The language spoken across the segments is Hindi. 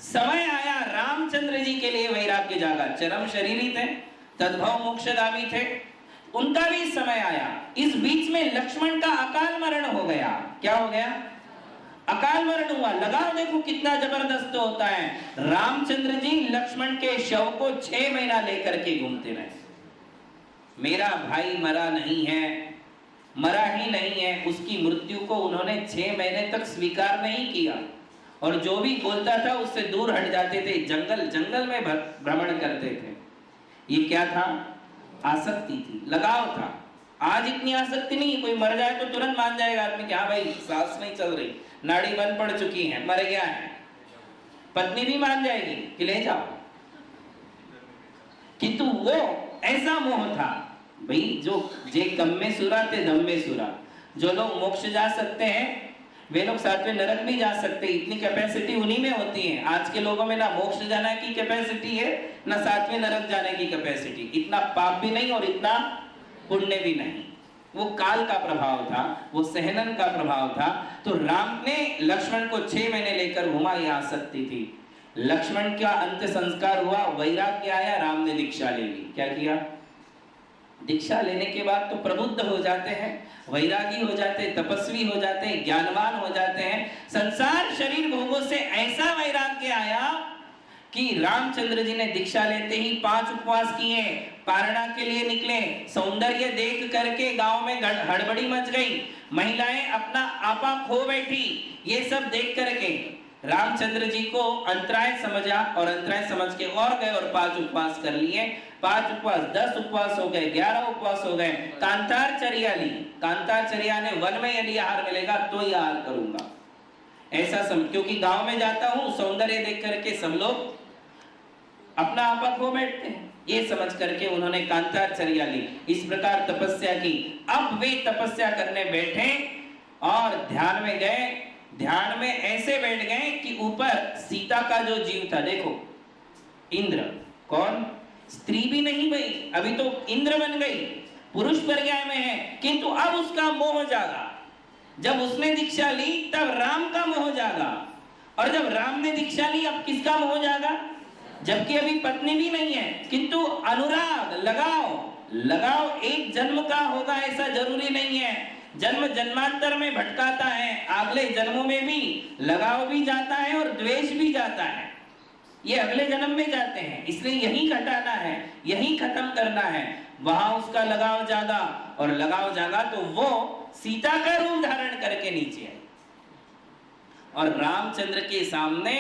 समय आया रामचंद्र जी के लिए वैराग्य जागा। चरम शरीरी थे, तद्भव मोक्षगामी थे, उनका भी समय आया। इस बीच में लक्ष्मण का अकाल मरण हो गया। क्या हो गया? अकाल मरण हुआ। लगाओ देखो कितना जबरदस्त होता है। रामचंद्र जी लक्ष्मण के शव को 6 महीना लेकर के घूमते रहे। मेरा भाई मरा नहीं है, मरा ही नहीं है, उसकी मृत्यु को उन्होंने 6 महीने तक स्वीकार नहीं किया और जो भी बोलता था उससे दूर हट जाते थे, जंगल जंगल में भ्रमण करते थे। ये क्या था? आसक्ति थी, लगाव था। आज इतनी आसक्ति नहीं, कोई मर जाए तो तुरंत मान जाएगा आदमी कि हाँ भाई सांस नहीं चल रही, नाड़ी बंद पड़ चुकी है, मर गया है। पत्नी भी मान जाएगी कि ले जाओ। किंतु वो ऐसा मोह था भाई, जो जे कम में सुरा ते दम में सुरा। जो लोग मोक्ष जा सकते हैं वे लोग 7वें नरक भी जा सकते, इतनी कैपेसिटी उन्हीं में होती है। आज के लोगों में ना मोक्ष जाने की कैपेसिटी है, ना 7वें नरक जाने की कैपेसिटी। इतना पाप भी नहीं और इतना पुण्य भी नहीं। वो काल का प्रभाव था, वो सहनन का प्रभाव था। तो राम ने लक्ष्मण को 6 महीने लेकर घुमा, यह आसक्ति थी। लक्ष्मण का अंत संस्कार हुआ, वैराग्य आया, राम ने दीक्षा ले ली। क्या किया? दीक्षा लेने के बाद तो प्रबुद्ध हो जाते हैं, वैरागी हो जाते हैं, तपस्वी हो जाते हैं, ज्ञानवान हो जाते हैं। संसार शरीर भोगों से ऐसा वैराग्य आया कि रामचंद्र जी ने दीक्षा लेते ही 5 उपवास किए, पारणा के लिए निकले। सौंदर्य देख करके गांव में हड़बड़ी मच गई, महिलाएं अपना आपा खो बैठी। ये सब देख करके रामचंद्र जी को अंतराय समझा और अंतराय समझ के और गए और 5 उपवास कर लिए। 5 उपवास 10 उपवास हो गए, 11 उपवास हो गए। कांतार चर्या ली। कांतार चर्या ने वन में यदि आहार मिलेगा तो ही आहार करूंगा, ऐसा समझ, क्योंकि गांव में जाता हूं सौंदर्य देख करके सब लोग अपना आपा खो बैठते हैं। ये समझ करके उन्होंने कांतार चर्या ली, इस प्रकार तपस्या की। अब वे तपस्या करने बैठे और ध्यान में गए। ध्यान में ऐसे बैठ गए कि ऊपर सीता का जो जीव था, देखो इंद्र, कौन? स्त्री भी नहीं भाई, अभी तो इंद्र बन गई, पुरुष पर्याय में है, किंतु अब उसका मोह जागा। जब उसने दीक्षा ली तब राम का मोह जागा, और जब राम ने दीक्षा ली अब किसका मोह जागा? जबकि अभी पत्नी भी नहीं है, किंतु अनुराग, लगाओ एक जन्म का होगा ऐसा जरूरी नहीं है। जन्म जन्मांतर में भटकाता है, अगले जन्मों में भी लगाव भी जाता है और द्वेष भी जाता है। ये अगले जन्म में जाते हैं, इसलिए यही घटाना है, यही खत्म करना है। वहां उसका लगाव जागा, और लगाव जागा तो वो सीता का रूप धारण करके नीचे आई और रामचंद्र के सामने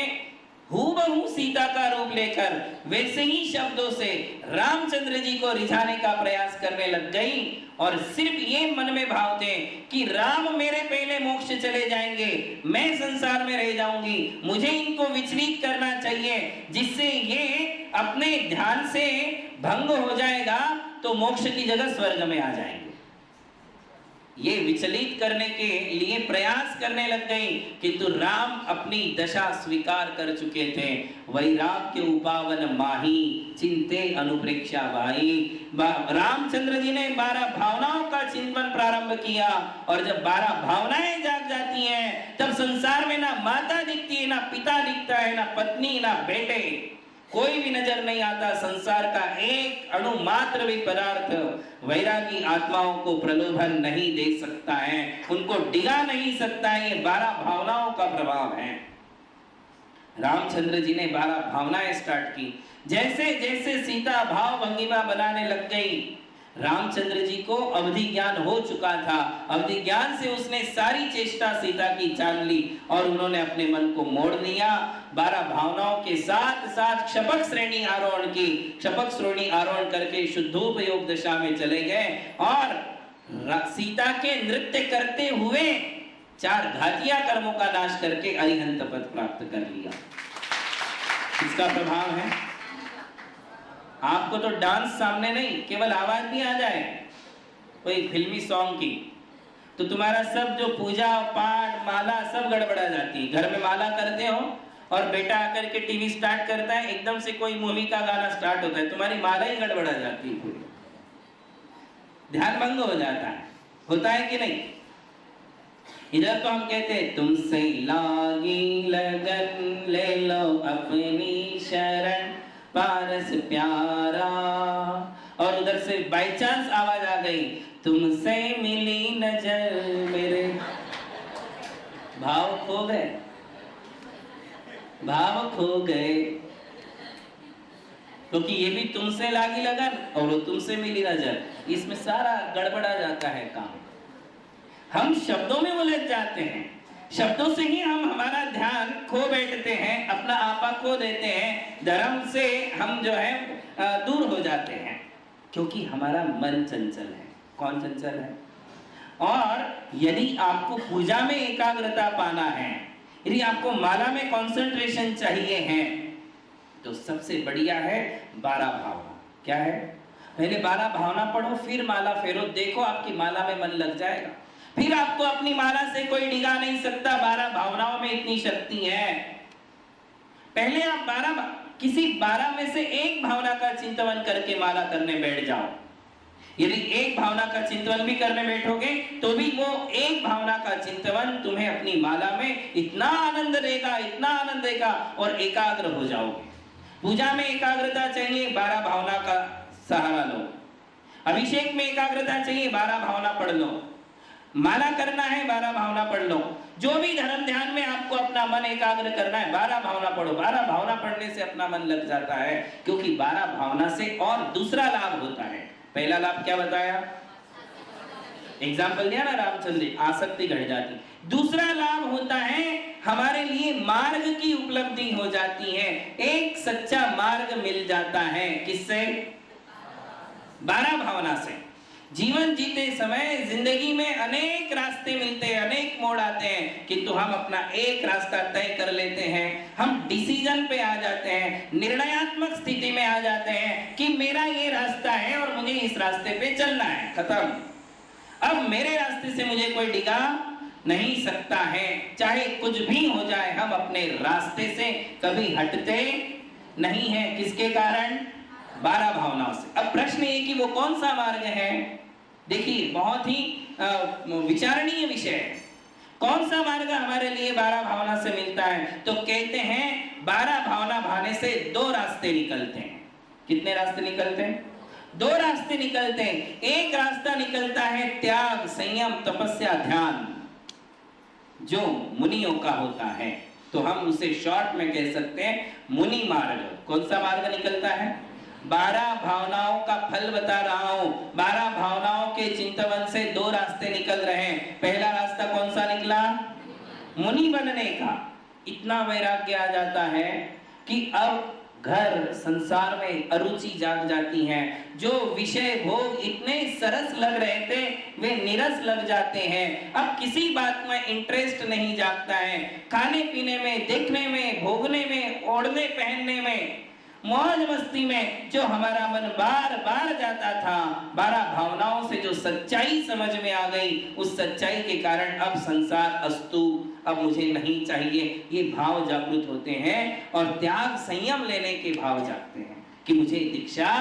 हूबहू सीता का रूप लेकर वैसे ही शब्दों से रामचंद्र जी को रिझाने का प्रयास करने लग गई। और सिर्फ ये मन में भाव थे कि राम मेरे पहले मोक्ष चले जाएंगे, मैं संसार में रह जाऊंगी, मुझे इनको विचलित करना चाहिए, जिससे ये अपने ध्यान से भंग हो जाएगा तो मोक्ष की जगह स्वर्ग में आ जाएंगे। ये विचलित करने के लिए प्रयास करने लग गई, किंतु राम अपनी दशा स्वीकार कर चुके थे। वैराग्य उपावन माही, चिंते अनुप्रेक्षा भाई। रामचंद्र जी ने 12 भावनाओं का चिंतन प्रारंभ किया, और जब 12 भावनाएं जाग जाती हैं तब संसार में ना माता दिखती है, ना पिता दिखता है, ना पत्नी, ना बेटे, कोई भी नजर नहीं आता। संसार का एक अणु मात्र भी पदार्थ वैरागी आत्माओं को प्रलोभन नहीं दे सकता है, उनको डिगा नहीं सकता है। ये 12 भावनाओं का प्रभाव है। रामचंद्र जी ने 12 भावनाएं स्टार्ट की। जैसे जैसे सीता भाव भंगिमा बनाने लग गई, रामचंद्र जी को अवधि ज्ञान हो चुका था। अवधि ज्ञान से उसने सारी चेष्टा सीता की जान ली और उन्होंने अपने मन को मोड़ लिया। 12 भावनाओं के साथ साथ क्षपक श्रेणी आरोहण की। क्षपक श्रेणी आरोहण करके शुद्धोपयोग दशा में चले गए और सीता के नृत्य करते हुए 4 घातिया कर्मों का नाश करके अरिहंत पद प्राप्त कर लिया। इसका प्रभाव है। आपको तो डांस सामने नहीं, केवल आवाज भी आ जाए कोई फिल्मी सॉन्ग की, तो तुम्हारा सब जो पूजा पाठ माला सब गड़बड़ा जाती है। घर में माला करते हो और बेटा आकर के टीवी स्टार्ट करता है, एकदम से कोई मूवी का गाना स्टार्ट होता है, तुम्हारी माला ही गड़बड़ा जाती है, पूरी ध्यान भंग हो जाता है। होता है कि नहीं? इधर तो हम कहते हैं तुमसे लागी लगन ले लो अपनी शरण पारस प्यारा, और उधर से बाय चांस आवाज आ गई तुमसे मिली नजर मेरे, भाव खो गए, भाव खो गए, क्योंकि ये भी तुमसे लागी लगन और वो तुमसे मिली नजर, इसमें सारा गड़बड़ा जाता है काम। हम शब्दों में उलझ जाते हैं, शब्दों से ही हम हमारा ध्यान खो बैठते हैं, अपना आपा खो देते हैं, धर्म से हम जो है दूर हो जाते हैं, क्योंकि हमारा मन चंचल है। कौन चंचल है? और यदि आपको पूजा में एकाग्रता पाना है, यदि आपको माला में कंसंट्रेशन चाहिए है, तो सबसे बढ़िया है 12 भावना। क्या है? पहले 12 भावना पढ़ो, फिर माला फेरो, देखो आपकी माला में मन लग जाएगा। फिर आपको अपनी माला से कोई डिगा नहीं सकता, 12 भावनाओं में इतनी शक्ति है। पहले आप किसी 12 में से एक भावना का चिंतन करके माला करने बैठ जाओ। यदि एक भावना का चिंतन भी करने बैठोगे तो भी वो एक भावना का चिंतन तुम्हें अपनी माला में इतना आनंद देगा, इतना आनंद देगा, और एकाग्र हो जाओगे। पूजा में एकाग्रता चाहिए, 12 भावना का सहारा लो। अभिषेक में एकाग्रता चाहिए, 12 भावना पढ़ लो। माला करना है, 12 भावना पढ़ लो। जो भी धर्म ध्यान में आपको अपना मन एकाग्र करना है, 12 भावना पढ़ो। 12 भावना पढ़ने से अपना मन लग जाता है, क्योंकि 12 भावना से और दूसरा लाभ होता है। पहला लाभ क्या बताया? एग्जाम्पल दिया ना रामचंद्र, आसक्ति घट जाती। दूसरा लाभ होता है हमारे लिए मार्ग की उपलब्धि हो जाती है, एक सच्चा मार्ग मिल जाता है। किससे? 12 भावना से। जीवन जीते समय जिंदगी में अनेक रास्ते मिलते हैं, अनेक मोड़ आते हैं, किंतु हम अपना एक रास्ता तय कर लेते हैं। हम डिसीजन पे आ जाते हैं, निर्णयात्मक स्थिति में आ जाते हैं कि मेरा ये रास्ता है और मुझे इस रास्ते पे चलना है, खत्म। अब मेरे रास्ते से मुझे कोई डिगा नहीं सकता है, चाहे कुछ भी हो जाए। हम अपने रास्ते से कभी हटते नहीं है। किसके कारण? 12 भावनाओं से। अब प्रश्न ये कि वो कौन सा मार्ग है? देखिए, बहुत ही विचारणीय विषय है। कौन सा मार्ग हमारे लिए 12 भावना से मिलता है? तो कहते हैं 12 भावना भाने से 2 रास्ते निकलते हैं। कितने रास्ते निकलते हैं? 2 रास्ते निकलते हैं। एक रास्ता निकलता है त्याग, संयम, तपस्या, ध्यान, जो मुनियों का होता है। तो हम उसे शॉर्ट में कह सकते हैं मुनि मार्ग। कौन सा मार्ग निकलता है? 12 भावनाओं का फल बता रहा हूं। 12 भावनाओं के चिंतन से 2 रास्ते निकल रहे हैं। पहला रास्ता कौन सा निकला? मुनि बनने का। इतना वैराग्य आ जाता है कि अब घर संसार में अरुचि जाग जाती है। जो विषय भोग इतने सरस लग रहे थे वे निरस लग जाते हैं। अब किसी बात में इंटरेस्ट नहीं जागता है। खाने पीने में, देखने में, भोगने में, ओढ़ने पहनने में, मौज मस्ती में जो हमारा मन बार बार जाता था, 12 भावनाओं से जो सच्चाई समझ में आ गई, उस सच्चाई के कारण अब संसार अस्तु, अब मुझे नहीं चाहिए, ये भाव जागृत होते हैं। और त्याग, संयम लेने के भाव जागते हैं कि मुझे दीक्षा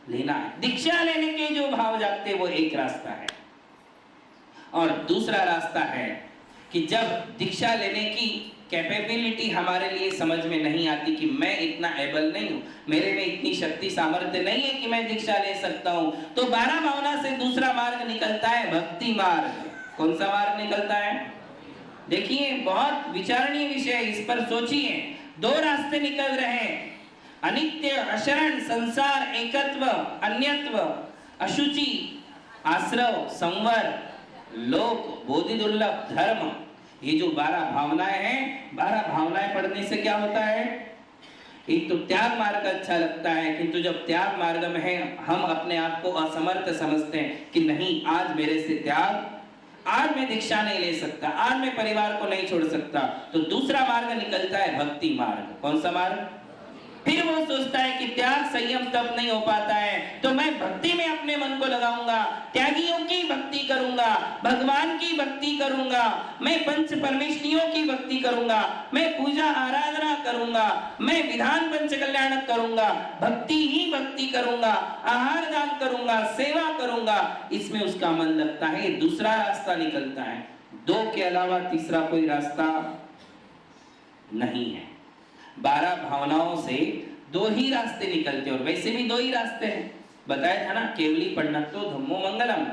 लेना है। दीक्षा लेने के जो भाव जागते हैं वो एक रास्ता है। और दूसरा रास्ता है कि जब दीक्षा लेने की कैपेबिलिटी हमारे लिए समझ में नहीं आती कि मैं इतना एबल नहीं हूँ, मेरे में इतनी शक्ति सामर्थ्य नहीं है कि मैं दीक्षा ले सकता हूँ, तो 12 भावना से दूसरा मार्ग निकलता है भक्ति मार्ग। कौन सा मार्ग निकलता है? देखिए, बहुत विचारणीय विषय है, इस पर सोचिए। 2 रास्ते निकल रहे हैं, अनित्य, अशरण, संसार, एकत्व, अन्यत्व, अशुचि, आश्रव, संवर, लोक, बोधि दुर्लभ, धर्म। ये जो 12 भावनाएं हैं, 12 भावनाएं पढ़ने से क्या होता है? एक तो त्याग मार्ग अच्छा लगता है, किंतु जब त्याग मार्ग में है हम अपने आप को असमर्थ समझते हैं कि नहीं, आज मेरे से त्याग, आज मैं दीक्षा नहीं ले सकता, आज मैं परिवार को नहीं छोड़ सकता, तो दूसरा मार्ग निकलता है भक्ति मार्ग। कौन सा मार्ग? फिर वो सोचता है कि त्याग, संयम तब नहीं हो पाता है, तो मैं भक्ति में अपने मन को लगाऊंगा, त्यागियों की भक्ति करूंगा, भगवान की भक्ति करूंगा, मैं पंच परमेश्वरियों की भक्ति करूंगा, मैं पूजा आराधना करूंगा, मैं विधान पंच कल्याण करूंगा, भक्ति ही भक्ति करूंगा, आहार दान करूंगा, सेवा करूंगा। इसमें उसका मन लगता है। दूसरा रास्ता निकलता है दो के अलावा तीसरा कोई रास्ता नहीं है। 12 भावनाओं से दो ही रास्ते निकलते हैं, और वैसे भी दो ही रास्ते हैं। बताया था ना, केवली पन्नतो धम्मो मंगलम।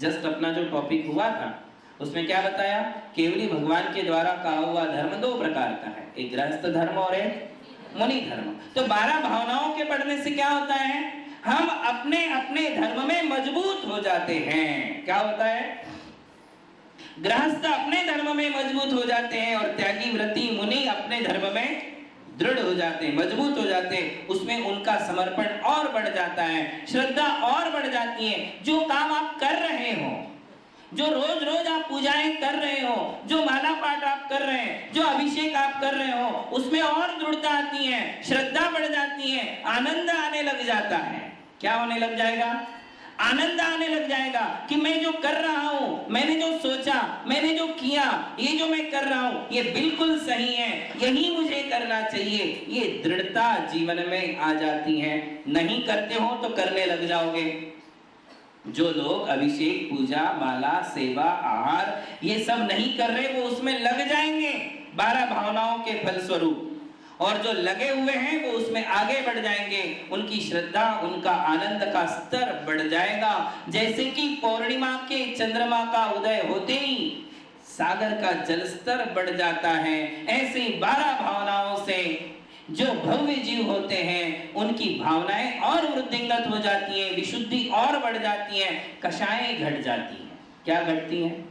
जस्ट अपना जो टॉपिक हुआ था उसमें क्या बताया, केवली भगवान के द्वारा कहा हुआ धर्म दो प्रकार का है, एक गृहस्थ धर्म और एक मुनि धर्म। तो 12 भावनाओं के पढ़ने से क्या होता है, हम अपने अपने धर्म में मजबूत हो जाते हैं। क्या होता है, गृहस्थ अपने धर्म में मजबूत हो जाते हैं, और त्यागी व्रती मुनि अपने धर्म में दृढ़ हो जाते हैं, मजबूत हो जाते हैं। उसमें उनका समर्पण और बढ़ जाता है, श्रद्धा और बढ़ जाती है। जो काम आप कर रहे हो, जो रोज रोज आप पूजाएं कर रहे हो, जो माला पाठ आप कर रहे हैं, जो अभिषेक आप कर रहे हो, उसमें और दृढ़ता आती है, श्रद्धा बढ़ जाती है, आनंद आने लग जाता है। क्या होने लग जाएगा, आनंद आने लग जाएगा कि मैं जो कर रहा हूं, मैंने जो सोचा, मैंने जो किया, ये जो मैं कर रहा हूं ये बिल्कुल सही है, यही मुझे करना चाहिए। ये दृढ़ता जीवन में आ जाती है। नहीं करते हो तो करने लग जाओगे। जो लोग अभिषेक, पूजा, माला, सेवा, आहार ये सब नहीं कर रहे, वो उसमें लग जाएंगे 12 भावनाओं के फलस्वरूप, और जो लगे हुए हैं वो उसमें आगे बढ़ जाएंगे। उनकी श्रद्धा, उनका आनंद का स्तर बढ़ जाएगा। जैसे कि पूर्णिमा के चंद्रमा का उदय होते ही सागर का जल स्तर बढ़ जाता है, ऐसे 12 भावनाओं से जो भव्य जीव होते हैं उनकी भावनाएं और वृद्धिंगत हो जाती हैं, विशुद्धि और बढ़ जाती है, कषायें घट जाती हैं। क्या घटती हैं,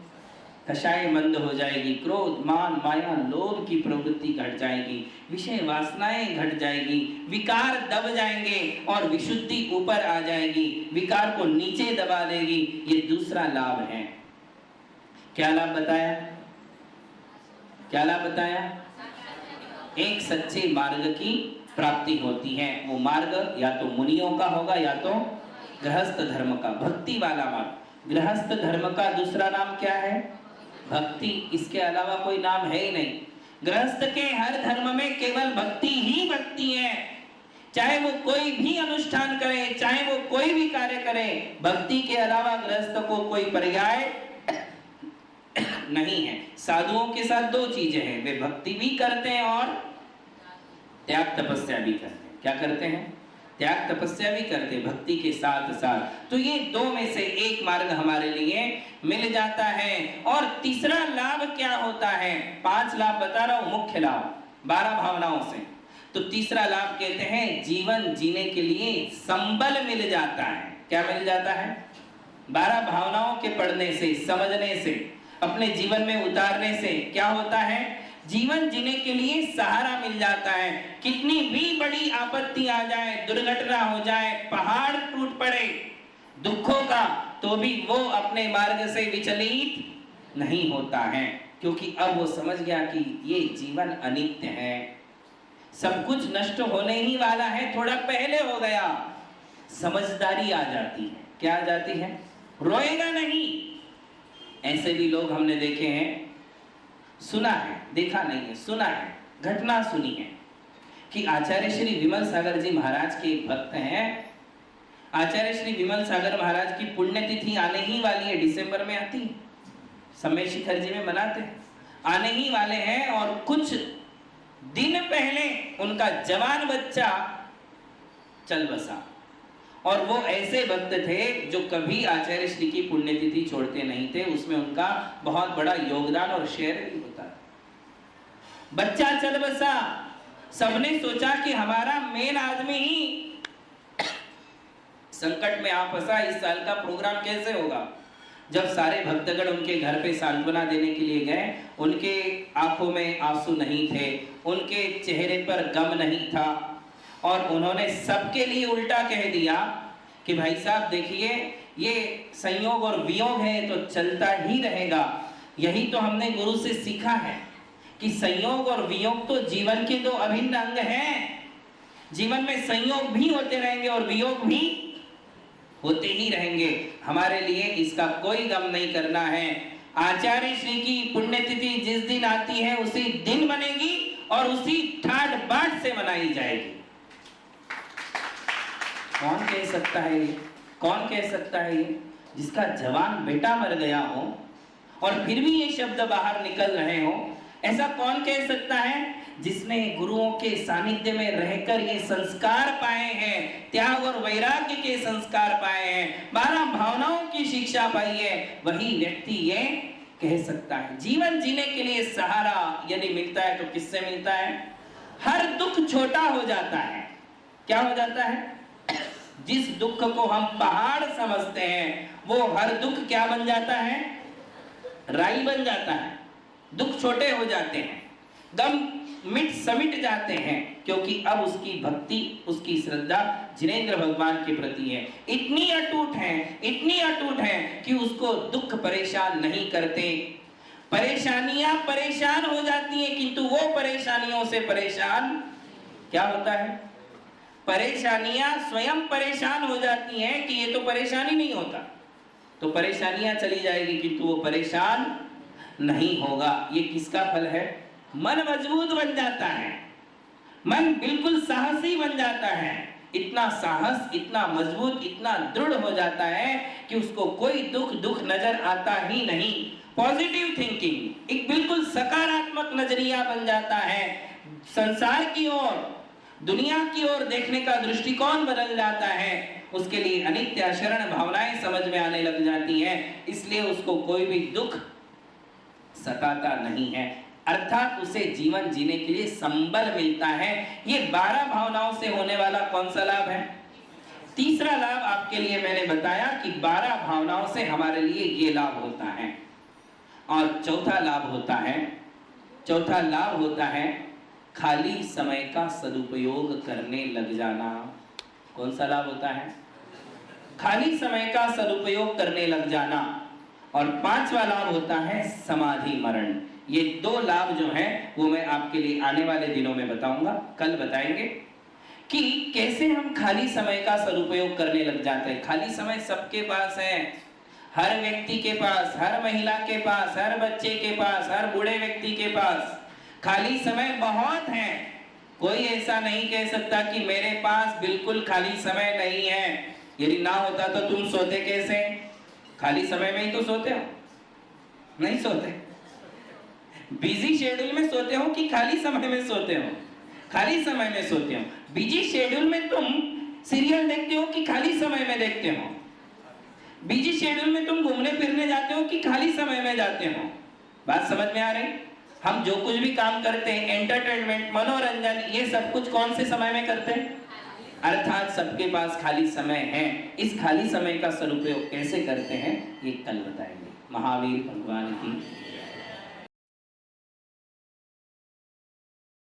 कषाय मंद हो जाएगी, क्रोध, मान, माया, लोभ की प्रवृत्ति घट जाएगी, विषय वासनाएं घट जाएगी, विकार दब जाएंगे और विशुद्धि ऊपर आ जाएगी, विकार को नीचे दबा देगी। ये दूसरा लाभ है। क्या लाभ बताया, क्या लाभ बताया, एक सच्चे मार्ग की प्राप्ति होती है। वो मार्ग या तो मुनियों का होगा या तो गृहस्थ धर्म का, भक्ति वाला मार्ग। गृहस्थ धर्म का दूसरा नाम क्या है, भक्ति। इसके अलावा कोई नाम है ही नहीं। गृहस्थ के हर धर्म में केवल भक्ति ही भक्ति है। चाहे वो कोई भी अनुष्ठान करे, चाहे वो कोई भी कार्य करे, भक्ति के अलावा गृहस्थ को कोई पर्याय नहीं है। साधुओं के साथ दो चीजें हैं, वे भक्ति भी करते हैं और त्याग तपस्या भी करते हैं। क्या करते हैं, त्याग तपस्या भी करते, भक्ति के साथ साथ। तो ये दो में से एक मार्ग हमारे लिए मिल जाता है। और तीसरा लाभ क्या होता है, 5 लाभ बता रहा हूं, मुख्य लाभ 12 भावनाओं से। तो तीसरा लाभ कहते हैं जीवन जीने के लिए संबल मिल जाता है। क्या मिल जाता है, 12 भावनाओं के पढ़ने से, समझने से, अपने जीवन में उतारने से क्या होता है, जीवन जीने के लिए सहारा मिल जाता है। कितनी भी बड़ी आपत्ति आ जाए, दुर्घटना हो जाए, पहाड़ टूट पड़े दुखों का, तो भी वो अपने मार्ग से विचलित नहीं होता है, क्योंकि अब वो समझ गया कि ये जीवन अनित्य है, सब कुछ नष्ट होने ही वाला है, थोड़ा पहले हो गया। समझदारी आ जाती है। क्या आ जाती है, रोएगा नहीं। ऐसे भी लोग हमने देखे हैं, सुना है, देखा नहीं है, सुना है, घटना सुनी है कि आचार्य श्री विमल सागर जी महाराज के एक भक्त हैं। आचार्य श्री विमल सागर महाराज की पुण्यतिथि आने ही वाली है, दिसंबर में आती, समय शिखर जी में मनाते हैं, आने ही वाले हैं। और कुछ दिन पहले उनका जवान बच्चा चल बसा, और वो ऐसे भक्त थे जो कभी आचार्य श्री की पुण्यतिथि छोड़ते नहीं थे, उसमें उनका बहुत बड़ा योगदान और शेयर भी होता। बच्चा चल बसा, सबने सोचा कि हमारा मेन आदमी ही संकट में आ फंसा, इस साल का प्रोग्राम कैसे होगा। जब सारे भक्तगण उनके घर पे सांत्वना देने के लिए गए, उनके आंखों में आंसू नहीं थे, उनके चेहरे पर गम नहीं था, और उन्होंने सबके लिए उल्टा कह दिया कि भाई साहब देखिए, ये संयोग और वियोग है तो चलता ही रहेगा। यही तो हमने गुरु से सीखा है कि संयोग और वियोग तो जीवन के दो अभिन्न अंग हैं। जीवन में संयोग भी होते रहेंगे और वियोग भी होते ही रहेंगे। हमारे लिए इसका कोई गम नहीं करना है। आचार्य श्री की पुण्यतिथि जिस दिन आती है उसी दिन बनेगी और उसी ठाट बाट से मनाई जाएगी। कौन कह सकता है ये, कौन कह सकता है ये, जिसका जवान बेटा मर गया हो और फिर भी ये शब्द बाहर निकल रहे हो, ऐसा कौन कह सकता है? जिसने गुरुओं के सानिध्य में रहकर ये संस्कार पाए हैं, त्याग और वैराग्य के संस्कार पाए हैं, 12 भावनाओं की शिक्षा पाई है, वही व्यक्ति ये कह सकता है। जीवन जीने के लिए सहारा यदि मिलता है तो किससे मिलता है? हर दुख छोटा हो जाता है। क्या हो जाता है? जिस दुख को हम पहाड़ समझते हैं वो हर दुख क्या बन जाता है? राई बन जाता है। दुख छोटे हो जाते हैं, गम मिट समिट जाते हैं, क्योंकि अब उसकी भक्ति, उसकी श्रद्धा जिनेंद्र भगवान के प्रति है। इतनी अटूट है कि उसको दुख परेशान नहीं करते। परेशानियां परेशान हो जाती हैं, किंतु वो परेशानियों से परेशान क्या होता है? परेशानियां स्वयं परेशान हो जाती हैं कि ये तो परेशानी नहीं होता, तो परेशानियां चली जाएगी किंतु वो परेशान नहीं होगा। ये किसका फल है? मन मजबूत बन जाता है, मन बिल्कुल साहसी बन जाता है। इतना साहस, इतना मजबूत, इतना दृढ़ हो जाता है कि उसको कोई दुख नजर आता ही नहीं। पॉजिटिव थिंकिंग, एक बिल्कुल सकारात्मक नजरिया बन जाता है। संसार की ओर, दुनिया की ओर देखने का दृष्टिकोण बदल जाता है। उसके लिए अनित्य अशरण भावनाएं समझ में आने लग जाती हैं, इसलिए उसको कोई भी दुख सताता नहीं है, अर्थात उसे जीवन जीने के लिए संबल मिलता है। ये 12 भावनाओं से होने वाला कौन सा लाभ है? तीसरा लाभ आपके लिए मैंने बताया कि 12 भावनाओं से हमारे लिए ये लाभ होता है। और चौथा लाभ होता है खाली समय का सदुपयोग करने लग जाना। कौन सा लाभ होता है? खाली समय का सदुपयोग करने लग जाना। और 5वां लाभ होता है समाधि मरण। ये 2 लाभ जो हैं वो मैं आपके लिए आने वाले दिनों में बताऊंगा, कल बताएंगे कि कैसे हम खाली समय का सदुपयोग करने लग जाते हैं। खाली समय सबके पास है, हर व्यक्ति के पास, हर महिला के पास, हर बच्चे के पास, हर बूढ़े व्यक्ति के पास खाली समय बहुत है। कोई ऐसा नहीं कह सकता कि मेरे पास बिल्कुल खाली समय नहीं है। यदि ना होता तो तुम सोते कैसे? खाली समय में ही तो सोते हो, नहीं सोते? बिजी शेड्यूल में सोते हो कि खाली समय में सोते हो? खाली समय में सोते हो। बिजी शेड्यूल में तुम सीरियल देखते हो कि खाली समय में देखते हो? बिजी शेड्यूल में तुम घूमने फिरने जाते हो कि खाली समय में जाते हो? बात समझ में आ रही? हम जो कुछ भी काम करते हैं, एंटरटेनमेंट, मनोरंजन, ये सब कुछ कौन से समय में करते हैं? अर्थात सबके पास खाली समय है। इस खाली समय का सदुपयोग कैसे करते हैं ये कल बताएंगे। महावीर भगवान की